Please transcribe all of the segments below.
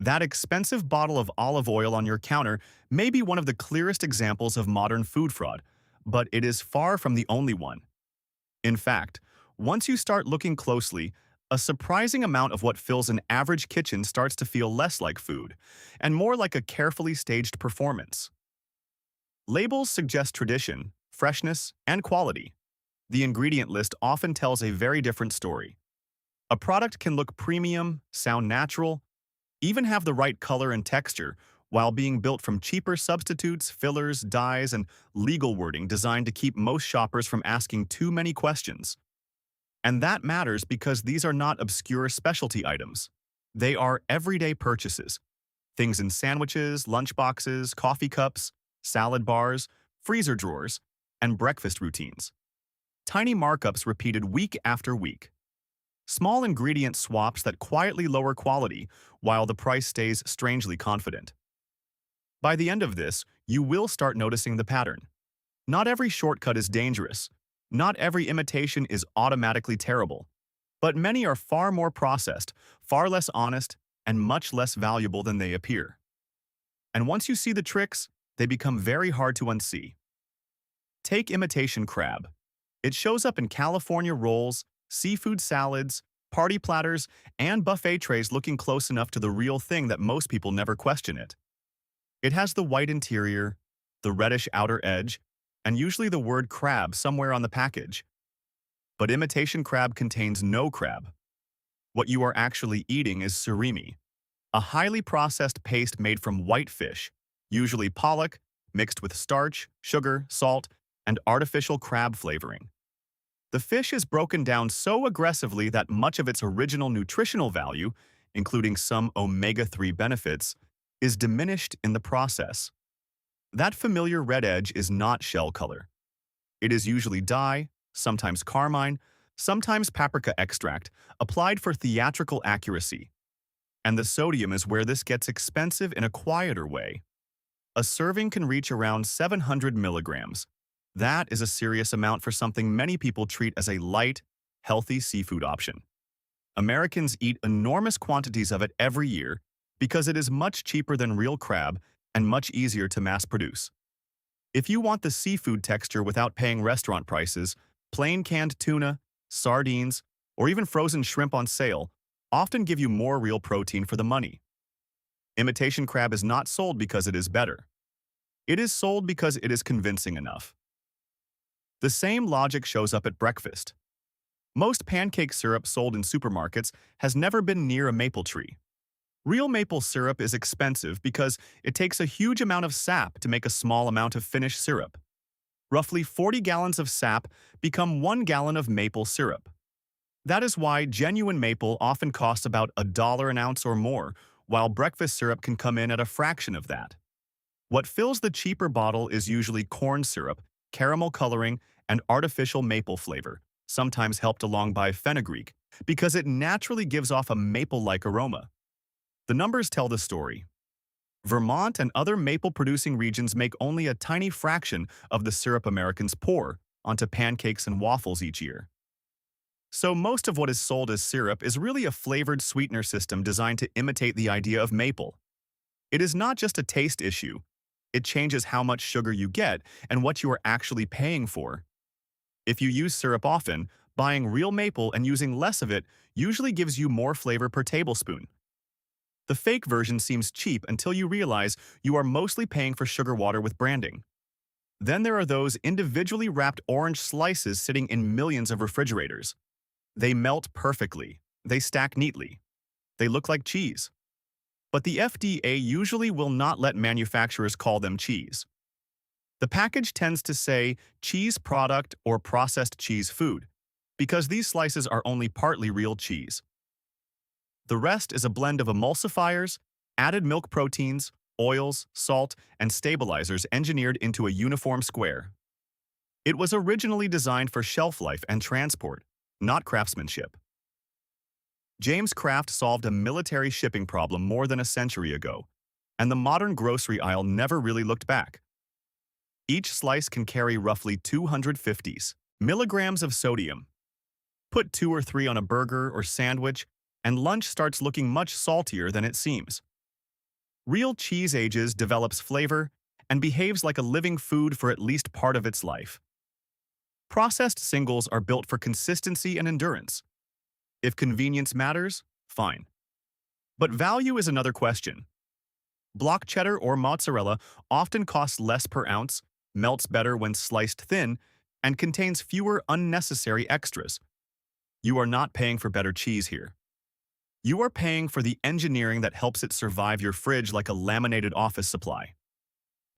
That expensive bottle of olive oil on your counter may be one of the clearest examples of modern food fraud, but it is far from the only one. In fact, once you start looking closely, a surprising amount of what fills an average kitchen starts to feel less like food, and more like a carefully staged performance. Labels suggest tradition, freshness, and quality. The ingredient list often tells a very different story. A product can look premium, sound natural, even have the right color and texture, while being built from cheaper substitutes, fillers, dyes, and legal wording designed to keep most shoppers from asking too many questions. And that matters because these are not obscure specialty items. They are everyday purchases. Things in sandwiches, lunchboxes, coffee cups, salad bars, freezer drawers, and breakfast routines. Tiny markups repeated week after week. Small ingredient swaps that quietly lower quality while the price stays strangely confident. By the end of this, you will start noticing the pattern. Not every shortcut is dangerous. Not every imitation is automatically terrible. But many are far more processed, far less honest, and much less valuable than they appear. And once you see the tricks, they become very hard to unsee. Take imitation crab. It shows up in California rolls, seafood salads, party platters, and buffet trays looking close enough to the real thing that most people never question it. It has the white interior, the reddish outer edge, and usually the word crab somewhere on the package. But imitation crab contains no crab. What you are actually eating is surimi, a highly processed paste made from white fish, usually pollock, mixed with starch, sugar, salt, and artificial crab flavoring. The fish is broken down so aggressively that much of its original nutritional value, including some omega-3 benefits, is diminished in the process. That familiar red edge is not shell color. It is usually dye, sometimes carmine, sometimes paprika extract, applied for theatrical accuracy. And the sodium is where this gets expensive in a quieter way. A serving can reach around 700 milligrams. That is a serious amount for something many people treat as a light, healthy seafood option. Americans eat enormous quantities of it every year because it is much cheaper than real crab and much easier to mass produce. If you want the seafood texture without paying restaurant prices, plain canned tuna, sardines, or even frozen shrimp on sale often give you more real protein for the money. Imitation crab is not sold because it is better. It is sold because it is convincing enough. The same logic shows up at breakfast. Most pancake syrup sold in supermarkets has never been near a maple tree. Real maple syrup is expensive because it takes a huge amount of sap to make a small amount of finished syrup. Roughly 40 gallons of sap become 1 gallon of maple syrup. That is why genuine maple often costs about $1 an ounce or more, while breakfast syrup can come in at a fraction of that. What fills the cheaper bottle is usually corn syrup, caramel coloring, and artificial maple flavor, sometimes helped along by fenugreek, because it naturally gives off a maple-like aroma. The numbers tell the story. Vermont and other maple-producing regions make only a tiny fraction of the syrup Americans pour onto pancakes and waffles each year. So most of what is sold as syrup is really a flavored sweetener system designed to imitate the idea of maple. It is not just a taste issue. It changes how much sugar you get and what you are actually paying for. If you use syrup often, buying real maple and using less of it usually gives you more flavor per tablespoon. The fake version seems cheap until you realize you are mostly paying for sugar water with branding. Then there are those individually wrapped orange slices sitting in millions of refrigerators. They melt perfectly. They stack neatly. They look like cheese. But the FDA usually will not let manufacturers call them cheese. The package tends to say cheese product or processed cheese food, because these slices are only partly real cheese. The rest is a blend of emulsifiers, added milk proteins, oils, salt, and stabilizers engineered into a uniform square. It was originally designed for shelf life and transport, not craftsmanship. James Kraft solved a military shipping problem more than a century ago, and the modern grocery aisle never really looked back. Each slice can carry roughly 250 milligrams of sodium. Put 2 or 3 on a burger or sandwich, and lunch starts looking much saltier than it seems. Real cheese ages, develops flavor, and behaves like a living food for at least part of its life. Processed singles are built for consistency and endurance. If convenience matters, fine. But value is another question. Block cheddar or mozzarella often costs less per ounce, melts better when sliced thin, and contains fewer unnecessary extras. You are not paying for better cheese here. You are paying for the engineering that helps it survive your fridge like a laminated office supply.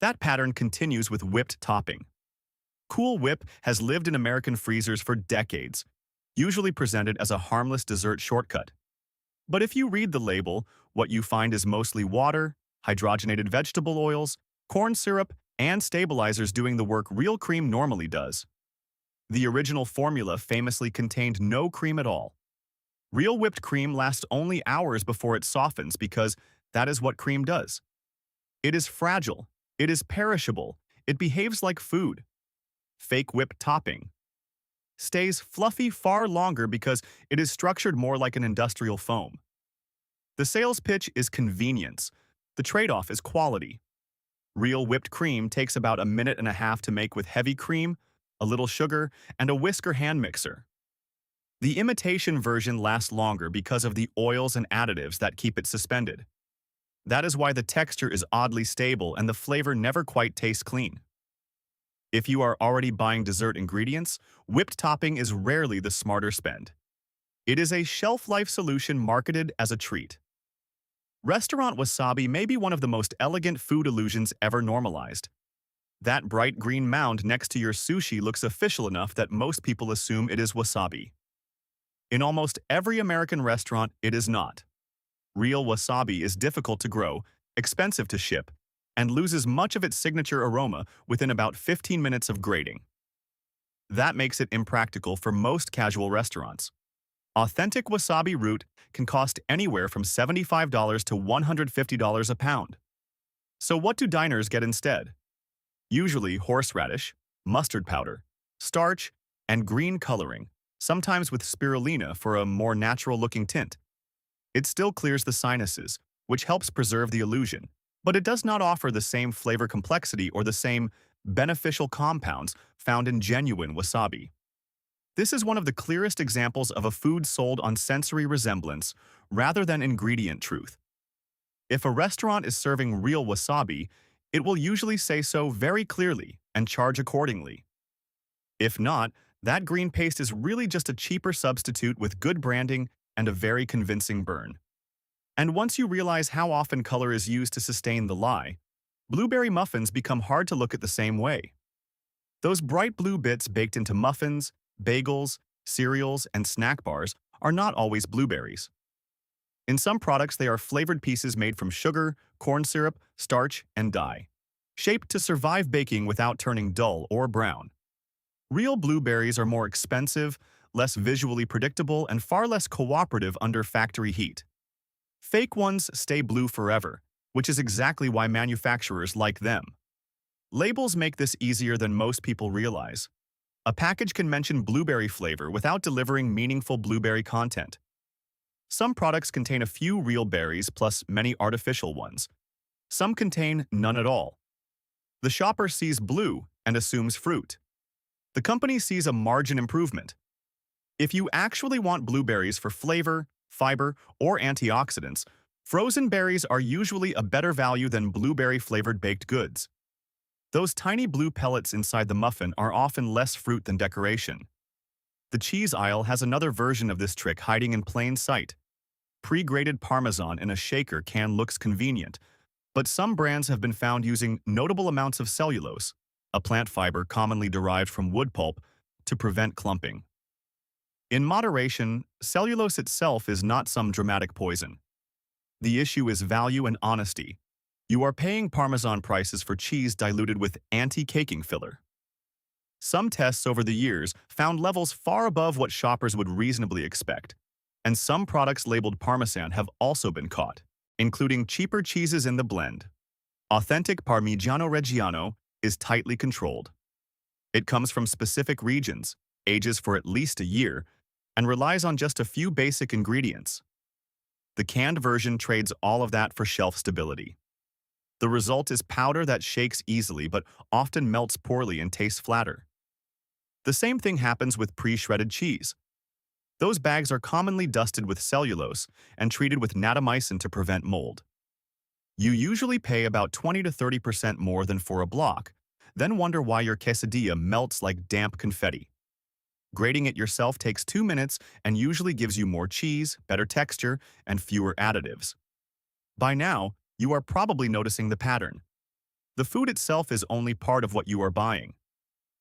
That pattern continues with whipped topping. Cool Whip has lived in American freezers for decades, usually presented as a harmless dessert shortcut. But if you read the label, what you find is mostly water, hydrogenated vegetable oils, corn syrup, and stabilizers doing the work real cream normally does. The original formula famously contained no cream at all. Real whipped cream lasts only hours before it softens because that is what cream does. It is fragile, it is perishable, it behaves like food. Fake whip topping stays fluffy far longer because it is structured more like an industrial foam. The sales pitch is convenience. The trade-off is quality. Real whipped cream takes about a minute and a half to make with heavy cream, a little sugar, and a whisker hand mixer. The imitation version lasts longer because of the oils and additives that keep it suspended. That is why the texture is oddly stable and the flavor never quite tastes clean. If you are already buying dessert ingredients, whipped topping is rarely the smarter spend. It is a shelf-life solution marketed as a treat. Restaurant wasabi may be one of the most elegant food illusions ever normalized. That bright green mound next to your sushi looks official enough that most people assume it is wasabi. In almost every American restaurant, it is not. Real wasabi is difficult to grow, expensive to ship, and loses much of its signature aroma within about 15 minutes of grating. That makes it impractical for most casual restaurants. Authentic wasabi root can cost anywhere from $75 to $150 a pound. So what do diners get instead? Usually horseradish, mustard powder, starch, and green coloring, sometimes with spirulina for a more natural-looking tint. It still clears the sinuses, which helps preserve the illusion, but it does not offer the same flavor complexity or the same beneficial compounds found in genuine wasabi. This is one of the clearest examples of a food sold on sensory resemblance rather than ingredient truth. If a restaurant is serving real wasabi, it will usually say so very clearly and charge accordingly. If not, that green paste is really just a cheaper substitute with good branding and a very convincing burn. And once you realize how often color is used to sustain the lie, blueberry muffins become hard to look at the same way. Those bright blue bits baked into muffins, bagels, cereals, and snack bars are not always blueberries. In some products, they are flavored pieces made from sugar, corn syrup, starch, and dye, shaped to survive baking without turning dull or brown. Real blueberries are more expensive, less visually predictable, and far less cooperative under factory heat. Fake ones stay blue forever, which is exactly why manufacturers like them. Labels make this easier than most people realize. A package can mention blueberry flavor without delivering meaningful blueberry content. Some products contain a few real berries plus many artificial ones. Some contain none at all. The shopper sees blue and assumes fruit. The company sees a margin improvement. If you actually want blueberries for flavor, fiber, or antioxidants, frozen berries are usually a better value than blueberry-flavored baked goods. Those tiny blue pellets inside the muffin are often less fruit than decoration. The cheese aisle has another version of this trick hiding in plain sight. Pre-grated Parmesan in a shaker can looks convenient, but some brands have been found using notable amounts of cellulose, a plant fiber commonly derived from wood pulp, to prevent clumping. In moderation, cellulose itself is not some dramatic poison. The issue is value and honesty. You are paying Parmesan prices for cheese diluted with anti-caking filler. Some tests over the years found levels far above what shoppers would reasonably expect, and some products labeled Parmesan have also been caught, including cheaper cheeses in the blend. Authentic Parmigiano Reggiano is tightly controlled. It comes from specific regions, ages for at least a year, and relies on just a few basic ingredients. The canned version trades all of that for shelf stability. The result is powder that shakes easily but often melts poorly and tastes flatter. The same thing happens with pre-shredded cheese. Those bags are commonly dusted with cellulose and treated with natamycin to prevent mold. You usually pay about 20 to 30% more than for a block, then wonder why your quesadilla melts like damp confetti. Grating it yourself takes 2 minutes and usually gives you more cheese, better texture, and fewer additives. By now, you are probably noticing the pattern. The food itself is only part of what you are buying.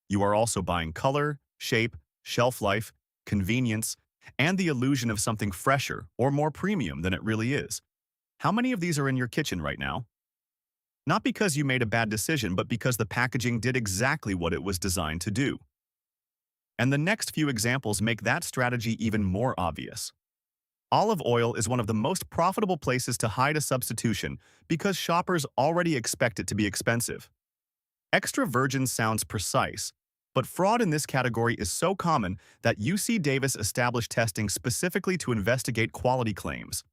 You are also buying color, shape, shelf life, convenience, and the illusion of something fresher or more premium than it really is. How many of these are in your kitchen right now? Not because you made a bad decision, but because the packaging did exactly what it was designed to do. And the next few examples make that strategy even more obvious. Olive oil is one of the most profitable places to hide a substitution because shoppers already expect it to be expensive. Extra virgin sounds precise, but fraud in this category is so common that UC Davis established testing specifically to investigate quality claims.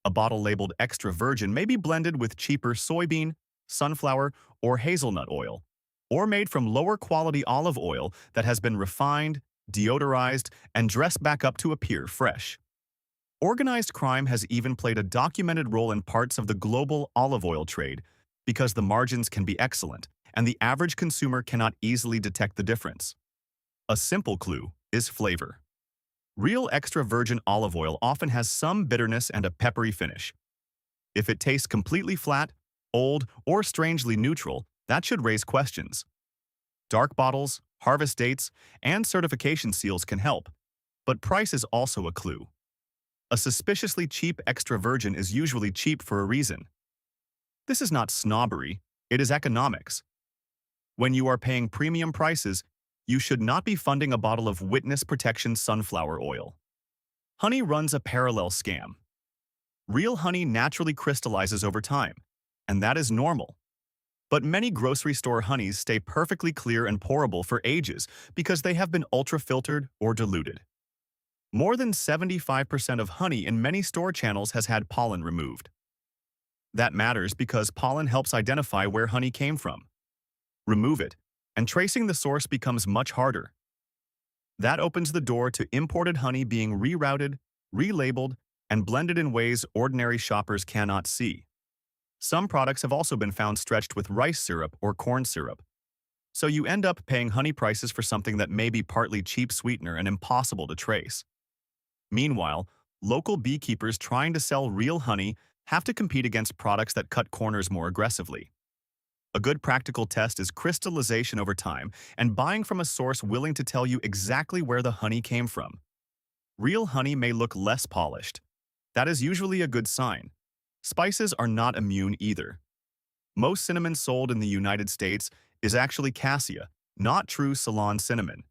A bottle labeled extra virgin may be blended with cheaper soybean, sunflower, or hazelnut oil, or made from lower quality olive oil that has been refined, deodorized, and dressed back up to appear fresh. Organized crime has even played a documented role in parts of the global olive oil trade because the margins can be excellent and the average consumer cannot easily detect the difference. A simple clue is flavor. Real extra virgin olive oil often has some bitterness and a peppery finish. If it tastes completely flat, old, or strangely neutral, that should raise questions. Dark bottles, harvest dates, and certification seals can help, but price is also a clue. A suspiciously cheap extra virgin is usually cheap for a reason. This is not snobbery, it is economics. When you are paying premium prices, you should not be funding a bottle of witness protection sunflower oil. Honey runs a parallel scam. Real honey naturally crystallizes over time, and that is normal. But many grocery store honeys stay perfectly clear and pourable for ages because they have been ultra-filtered or diluted. More than 75% of honey in many store channels has had pollen removed. That matters because pollen helps identify where honey came from. Remove it, and tracing the source becomes much harder. That opens the door to imported honey being rerouted, relabeled, and blended in ways ordinary shoppers cannot see. Some products have also been found stretched with rice syrup or corn syrup. So you end up paying honey prices for something that may be partly cheap sweetener and impossible to trace. Meanwhile, local beekeepers trying to sell real honey have to compete against products that cut corners more aggressively. A good practical test is crystallization over time and buying from a source willing to tell you exactly where the honey came from. Real honey may look less polished. That is usually a good sign. Spices are not immune either. Most cinnamon sold in the United States is actually cassia, not true Ceylon cinnamon.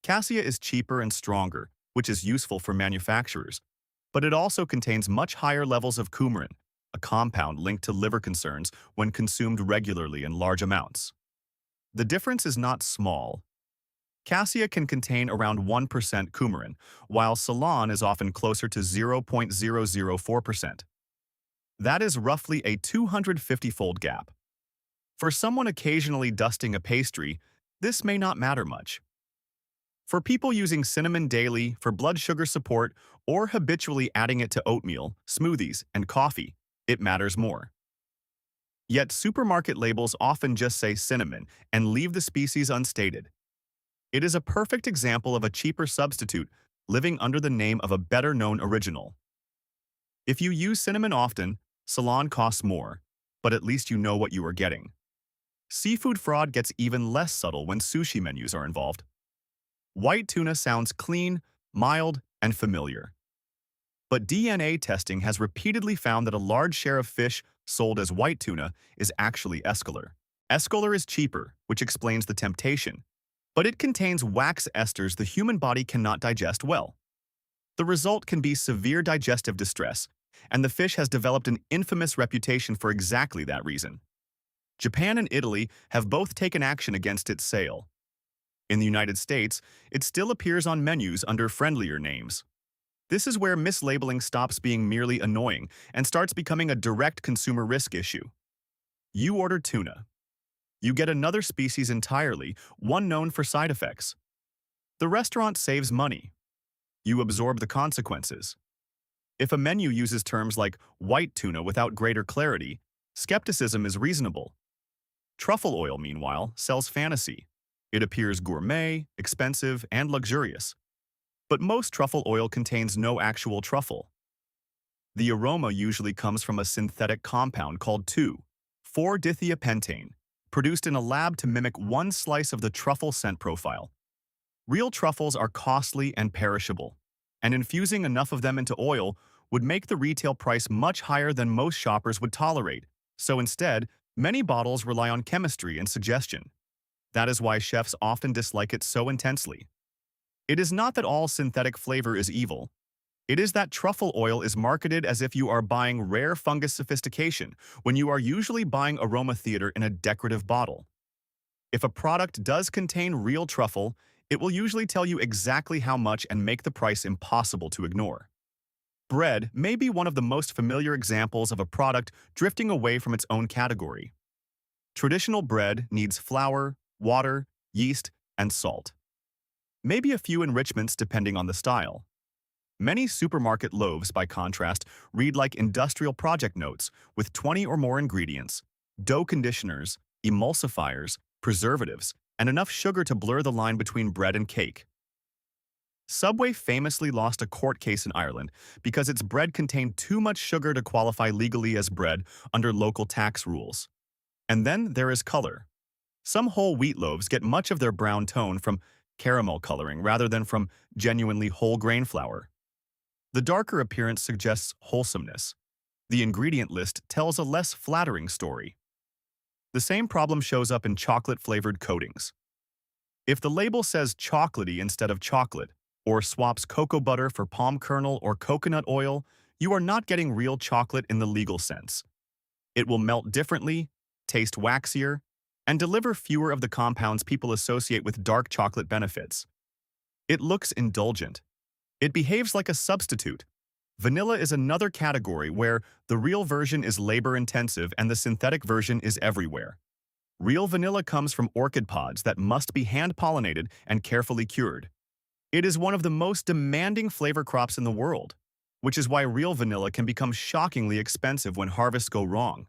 Cassia is cheaper and stronger, which is useful for manufacturers, but it also contains much higher levels of coumarin, a compound linked to liver concerns when consumed regularly in large amounts. The difference is not small. Cassia can contain around 1% coumarin, while Ceylon is often closer to 0.004%. That is roughly a 250-fold gap. For someone occasionally dusting a pastry, this may not matter much. For people using cinnamon daily for blood sugar support or habitually adding it to oatmeal, smoothies, and coffee, it matters more. Yet supermarket labels often just say cinnamon and leave the species unstated. It is a perfect example of a cheaper substitute living under the name of a better-known original. If you use cinnamon often, Ceylon costs more, but at least you know what you are getting. Seafood fraud gets even less subtle when sushi menus are involved. White tuna sounds clean, mild, and familiar. But DNA testing has repeatedly found that a large share of fish sold as white tuna is actually escolar. Escolar is cheaper, which explains the temptation, but it contains wax esters the human body cannot digest well. The result can be severe digestive distress, and the fish has developed an infamous reputation for exactly that reason. Japan and Italy have both taken action against its sale. In the United States, it still appears on menus under friendlier names. This is where mislabeling stops being merely annoying and starts becoming a direct consumer risk issue. You order tuna. You get another species entirely, one known for side effects. The restaurant saves money. You absorb the consequences. If a menu uses terms like white tuna without greater clarity, skepticism is reasonable. Truffle oil, meanwhile, sells fantasy. It appears gourmet, expensive, and luxurious. But most truffle oil contains no actual truffle. The aroma usually comes from a synthetic compound called 2,4-dithiapentane, produced in a lab to mimic one slice of the truffle scent profile. Real truffles are costly and perishable, and infusing enough of them into oil would make the retail price much higher than most shoppers would tolerate. So instead, many bottles rely on chemistry and suggestion. That is why chefs often dislike it so intensely. It is not that all synthetic flavor is evil. It is that truffle oil is marketed as if you are buying rare fungus sophistication when you are usually buying aroma theater in a decorative bottle. If a product does contain real truffle, it will usually tell you exactly how much and make the price impossible to ignore. Bread may be one of the most familiar examples of a product drifting away from its own category. Traditional bread needs flour, water, yeast, and salt. Maybe a few enrichments depending on the style. Many supermarket loaves, by contrast, read like industrial project notes with 20 or more ingredients, dough conditioners, emulsifiers, preservatives, and enough sugar to blur the line between bread and cake. Subway famously lost a court case in Ireland because its bread contained too much sugar to qualify legally as bread under local tax rules. And then there is color. Some whole wheat loaves get much of their brown tone from caramel coloring rather than from genuinely whole grain flour. The darker appearance suggests wholesomeness. The ingredient list tells a less flattering story. The same problem shows up in chocolate-flavored coatings. If the label says chocolatey instead of chocolate, or swaps cocoa butter for palm kernel or coconut oil, you are not getting real chocolate in the legal sense. It will melt differently, taste waxier, and deliver fewer of the compounds people associate with dark chocolate benefits. It looks indulgent. It behaves like a substitute. Vanilla is another category where the real version is labor-intensive and the synthetic version is everywhere. Real vanilla comes from orchid pods that must be hand-pollinated and carefully cured. It is one of the most demanding flavor crops in the world, which is why real vanilla can become shockingly expensive when harvests go wrong.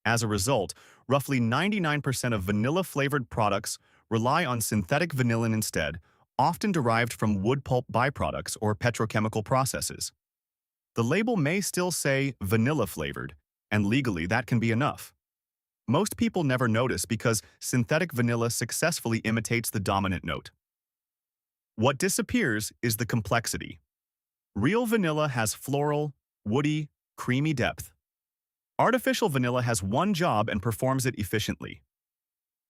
As a result, roughly 99% of vanilla-flavored products rely on synthetic vanillin instead, often derived from wood pulp byproducts or petrochemical processes. The label may still say vanilla-flavored, and legally that can be enough. Most people never notice because synthetic vanilla successfully imitates the dominant note. What disappears is the complexity. Real vanilla has floral, woody, creamy depth. Artificial vanilla has one job and performs it efficiently.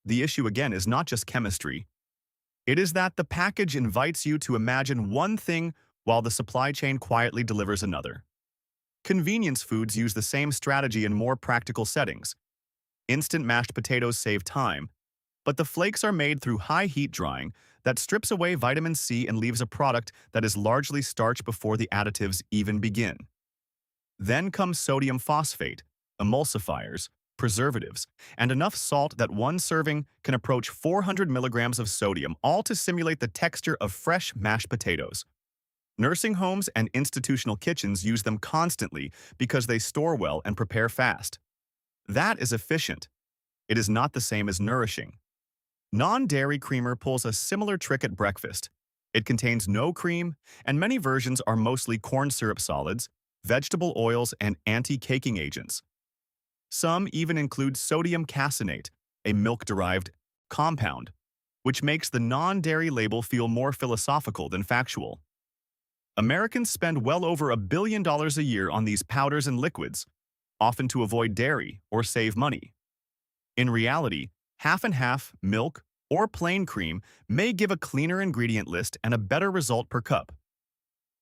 The issue again is not just chemistry. It is that the package invites you to imagine one thing while the supply chain quietly delivers another. Convenience foods use the same strategy in more practical settings. Instant mashed potatoes save time, but the flakes are made through high heat drying that strips away vitamin C and leaves a product that is largely starch before the additives even begin. Then comes sodium phosphate, emulsifiers, preservatives, and enough salt that one serving can approach 400 milligrams of sodium, all to simulate the texture of fresh mashed potatoes. Nursing homes and institutional kitchens use them constantly because they store well and prepare fast. That is efficient. It is not the same as nourishing. Non-dairy creamer pulls a similar trick at breakfast. It contains no cream, and many versions are mostly corn syrup solids, vegetable oils, and anti-caking agents. Some even include sodium caseinate, a milk-derived compound, which makes the non-dairy label feel more philosophical than factual. Americans spend well over $1 billion a year on these powders and liquids, often to avoid dairy or save money. In reality, half and half, milk, or plain cream may give a cleaner ingredient list and a better result per cup.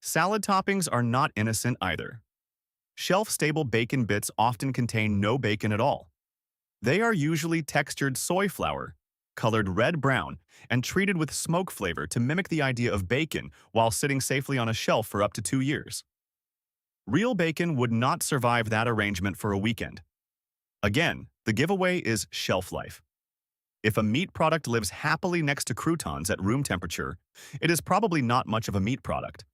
Salad toppings are not innocent either. Shelf-stable bacon bits often contain no bacon at all. They are usually textured soy flour, colored red-brown, and treated with smoke flavor to mimic the idea of bacon while sitting safely on a shelf for up to 2 years. Real bacon would not survive that arrangement for a weekend. Again, the giveaway is shelf life. If a meat product lives happily next to croutons at room temperature, it is probably not much of a meat product.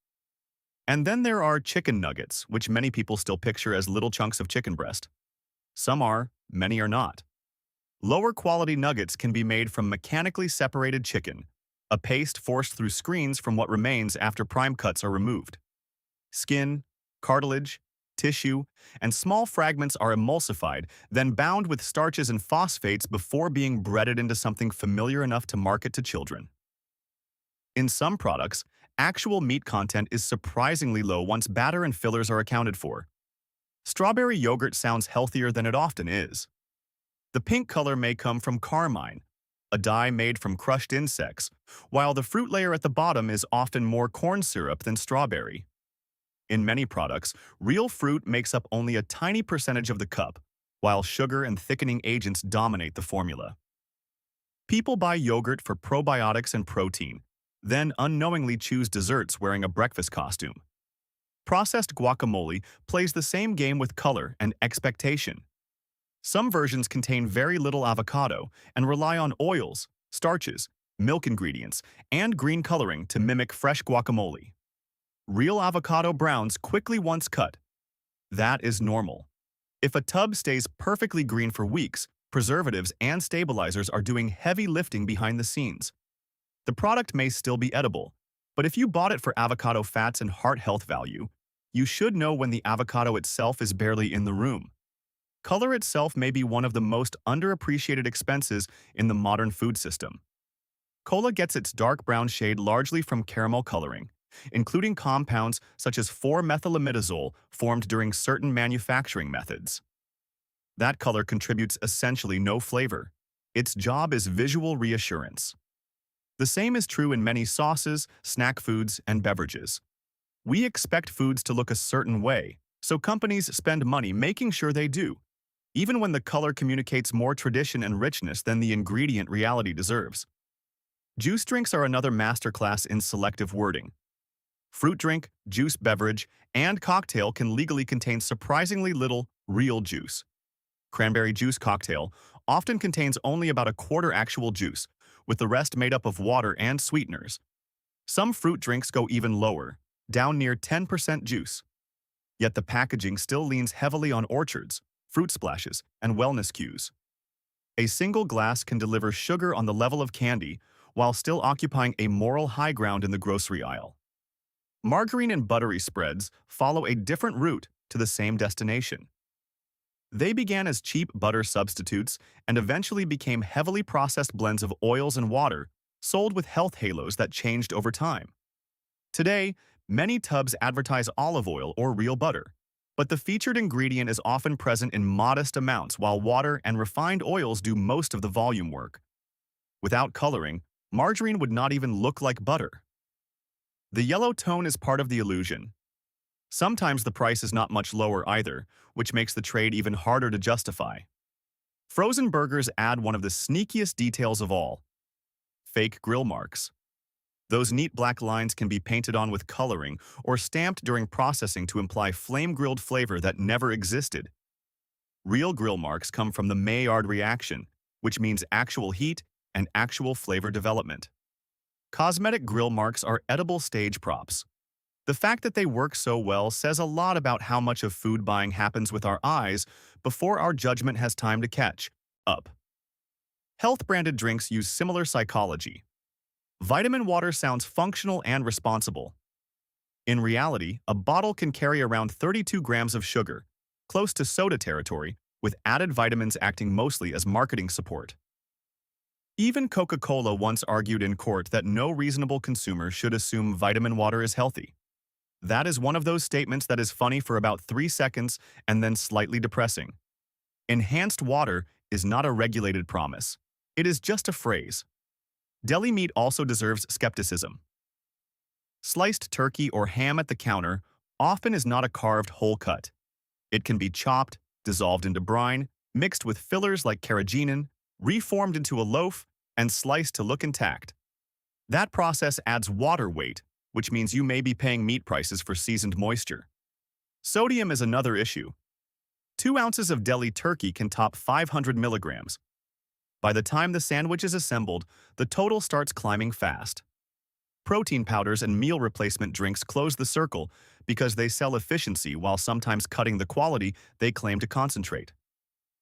And then there are chicken nuggets, which many people still picture as little chunks of chicken breast. Some are, many are not. Lower quality nuggets can be made from mechanically separated chicken, a paste forced through screens from what remains after prime cuts are removed. Skin, cartilage, tissue, and small fragments are emulsified, then bound with starches and phosphates before being breaded into something familiar enough to market to children. In some products, actual meat content is surprisingly low once batter and fillers are accounted for. Strawberry yogurt sounds healthier than it often is. The pink color may come from carmine, a dye made from crushed insects, while the fruit layer at the bottom is often more corn syrup than strawberry. In many products, real fruit makes up only a tiny percentage of the cup, while sugar and thickening agents dominate the formula. People buy yogurt for probiotics and protein, then unknowingly choose desserts wearing a breakfast costume. Processed guacamole plays the same game with color and expectation. Some versions contain very little avocado and rely on oils, starches, milk ingredients, and green coloring to mimic fresh guacamole. Real avocado browns quickly once cut. That is normal. If a tub stays perfectly green for weeks, preservatives and stabilizers are doing heavy lifting behind the scenes. The product may still be edible, but if you bought it for avocado fats and heart health value, you should know when the avocado itself is barely in the room. Color itself may be one of the most underappreciated expenses in the modern food system. Cola gets its dark brown shade largely from caramel coloring, including compounds such as 4-methylimidazole formed during certain manufacturing methods. That color contributes essentially no flavor. Its job is visual reassurance. The same is true in many sauces, snack foods, and beverages. We expect foods to look a certain way, so companies spend money making sure they do, even when the color communicates more tradition and richness than the ingredient reality deserves. Juice drinks are another masterclass in selective wording. Fruit drink, juice beverage, and cocktail can legally contain surprisingly little real juice. Cranberry juice cocktail often contains only about a quarter actual juice, with the rest made up of water and sweeteners. Some fruit drinks go even lower, down near 10% juice. Yet the packaging still leans heavily on orchards, fruit splashes, and wellness cues. A single glass can deliver sugar on the level of candy while still occupying a moral high ground in the grocery aisle. Margarine and buttery spreads follow a different route to the same destination. They began as cheap butter substitutes and eventually became heavily processed blends of oils and water, sold with health halos that changed over time. Today, many tubs advertise olive oil or real butter, but the featured ingredient is often present in modest amounts while water and refined oils do most of the volume work. Without coloring, margarine would not even look like butter. The yellow tone is part of the illusion. Sometimes the price is not much lower either, which makes the trade even harder to justify. Frozen burgers add one of the sneakiest details of all: fake grill marks. Those neat black lines can be painted on with coloring or stamped during processing to imply flame-grilled flavor that never existed. Real grill marks come from the Maillard reaction, which means actual heat and actual flavor development. Cosmetic grill marks are edible stage props. The fact that they work so well says a lot about how much of food buying happens with our eyes before our judgment has time to catch up. Health-branded drinks use similar psychology. Vitamin water sounds functional and responsible. In reality, a bottle can carry around 32 grams of sugar, close to soda territory, with added vitamins acting mostly as marketing support. Even Coca-Cola once argued in court that no reasonable consumer should assume vitamin water is healthy. That is one of those statements that is funny for about 3 seconds and then slightly depressing. Enhanced water is not a regulated promise. It is just a phrase. Deli meat also deserves skepticism. Sliced turkey or ham at the counter often is not a carved whole cut. It can be chopped, dissolved into brine, mixed with fillers like carrageenan, reformed into a loaf, and sliced to look intact. That process adds water weight, which means you may be paying meat prices for seasoned moisture. Sodium is another issue. 2 ounces of deli turkey can top 500 milligrams. By the time the sandwich is assembled, the total starts climbing fast. Protein powders and meal replacement drinks close the circle because they sell efficiency while sometimes cutting the quality they claim to concentrate.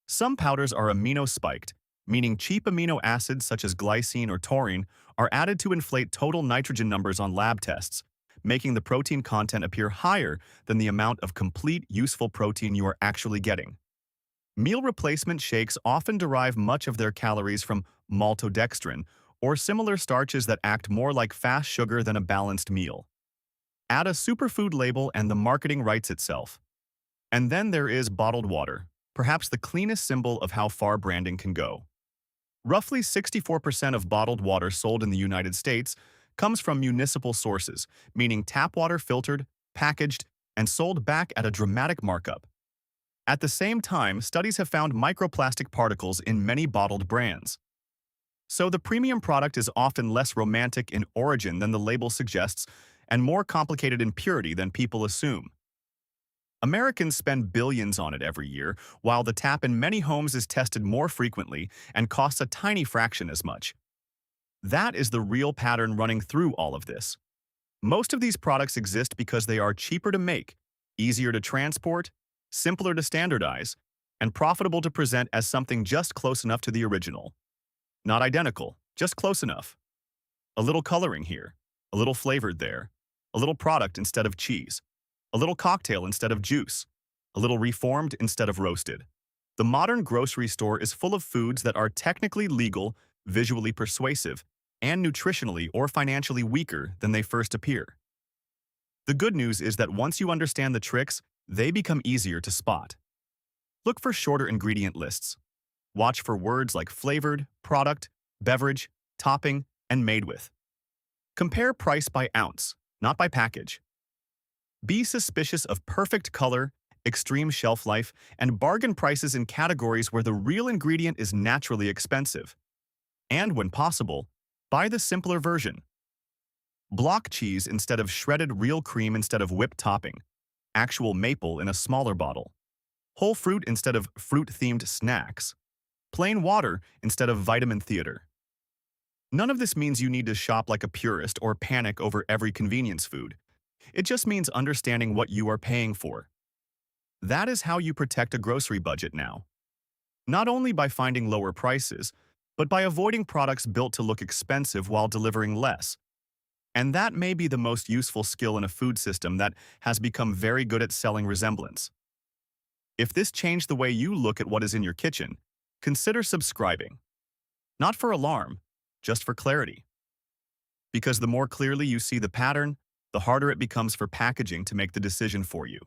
Some powders are amino-spiked, meaning cheap amino acids such as glycine or taurine are added to inflate total nitrogen numbers on lab tests, making the protein content appear higher than the amount of complete, useful protein you are actually getting. Meal replacement shakes often derive much of their calories from maltodextrin or similar starches that act more like fast sugar than a balanced meal. Add a superfood label and the marketing writes itself. And then there is bottled water, perhaps the cleanest symbol of how far branding can go. Roughly 64% of bottled water sold in the United States comes from municipal sources, meaning tap water filtered, packaged, and sold back at a dramatic markup. At the same time, studies have found microplastic particles in many bottled brands. So the premium product is often less romantic in origin than the label suggests and more complicated in purity than people assume. Americans spend billions on it every year, while the tap in many homes is tested more frequently and costs a tiny fraction as much. That is the real pattern running through all of this. Most of these products exist because they are cheaper to make, easier to transport, simpler to standardize, and profitable to present as something just close enough to the original. Not identical, just close enough. A little coloring here, a little flavored there, a little product instead of cheese, a little cocktail instead of juice, a little reformed instead of roasted. The modern grocery store is full of foods that are technically legal, visually persuasive, and nutritionally or financially weaker than they first appear. The good news is that once you understand the tricks, they become easier to spot. Look for shorter ingredient lists. Watch for words like flavored, product, beverage, topping, and made with. Compare price by ounce, not by package. Be suspicious of perfect color, extreme shelf life, and bargain prices in categories where the real ingredient is naturally expensive. And when possible, buy the simpler version. Block cheese instead of shredded real cream instead of whipped topping. Actual maple in a smaller bottle. Whole fruit instead of fruit-themed snacks. Plain water instead of vitamin theater. None of this means you need to shop like a purist or panic over every convenience food. It just means understanding what you are paying for. That is how you protect a grocery budget now. Not only by finding lower prices, but by avoiding products built to look expensive while delivering less. And that may be the most useful skill in a food system that has become very good at selling resemblance. If this changed the way you look at what is in your kitchen, consider subscribing. Not for alarm, just for clarity. Because the more clearly you see the pattern, the harder it becomes for packaging to make the decision for you.